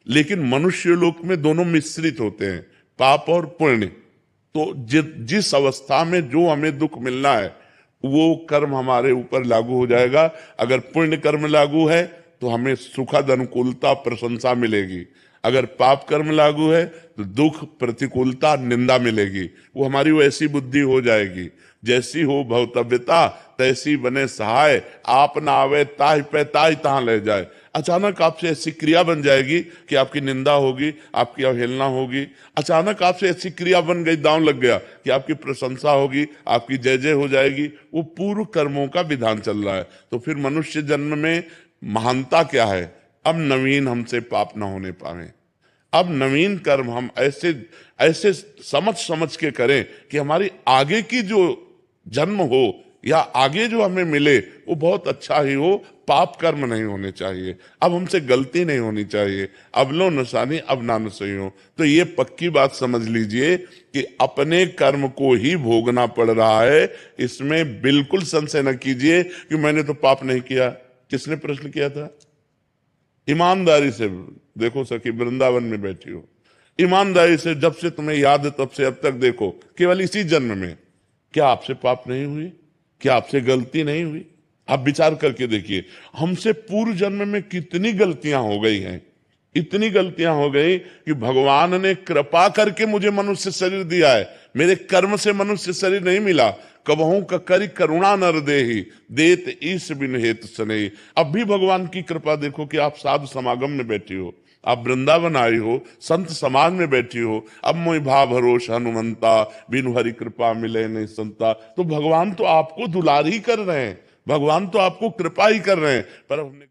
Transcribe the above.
लेकिन मनुष्य लोक में दोनों मिश्रित होते हैं, पाप और पुण्य। तो जिस अवस्था में जो हमें दुख मिलना है वो कर्म हमारे ऊपर लागू हो जाएगा। अगर पुण्य कर्म लागू है तो हमें सुखद अनुकूलता प्रशंसा मिलेगी, अगर पाप कर्म लागू है तो दुख प्रतिकूलता निंदा मिलेगी। वो हमारी वैसी बुद्धि हो जाएगी, जैसी हो भवतव्यता तैसी बने सहाय, आप ना आवे ताहि पे ताहि तहां ले जाए। अचानक आपसे ऐसी क्रिया बन जाएगी कि आपकी निंदा होगी, आपकी अवहेलना होगी। अचानक आपसे ऐसी क्रिया बन गई, दांव लग गया कि आपकी प्रशंसा होगी, आपकी जय जय हो जाएगी। वो पूर्व कर्मों का विधान चल रहा है। तो फिर मनुष्य जन्म में महानता क्या है? अब नवीन हमसे पाप ना होने पावे, अब नवीन कर्म हम ऐसे ऐसे समझ समझ के करें कि हमारी आगे की जो जन्म हो या आगे जो हमें मिले वो बहुत अच्छा ही हो, पाप कर्म नहीं होने चाहिए। अब हमसे गलती नहीं होनी चाहिए। अब लो नसानी अब ना नसई हो। तो ये पक्की बात समझ लीजिए कि अपने कर्म को ही भोगना पड़ रहा है, इसमें बिल्कुल संशय न कीजिए कि मैंने तो पाप नहीं किया। किसने प्रश्न किया था? ईमानदारी से देखो सखी, वृंदावन में बैठी हो, ईमानदारी से जब से तुम्हें याद है तब से अब तक देखो, केवल इसी जन्म में क्या आपसे पाप नहीं हुई? क्या आपसे गलती नहीं हुई? आप विचार करके देखिए, हमसे पूर्व जन्म में कितनी गलतियां हो गई हैं, इतनी गलतियां हो गई कि भगवान ने कृपा करके मुझे मनुष्य शरीर दिया है। मेरे कर्म से मनुष्य शरीर नहीं मिला। कबहू का करी करुणा नर देहि, देत ईश बिन हेत सनेहि। अब भी भगवान की कृपा देखो कि आप साधु समागम में बैठी हो, आप वृंदावन आई हो, संत समाज में बैठी हो। अब मोहि भाव भरोस हनुमंता, बिनु हरि कृपा मिले नहीं संता। तो भगवान तो आपको दुलार ही कर रहे हैं, भगवान तो आपको कृपा ही कर रहे हैं, पर हमने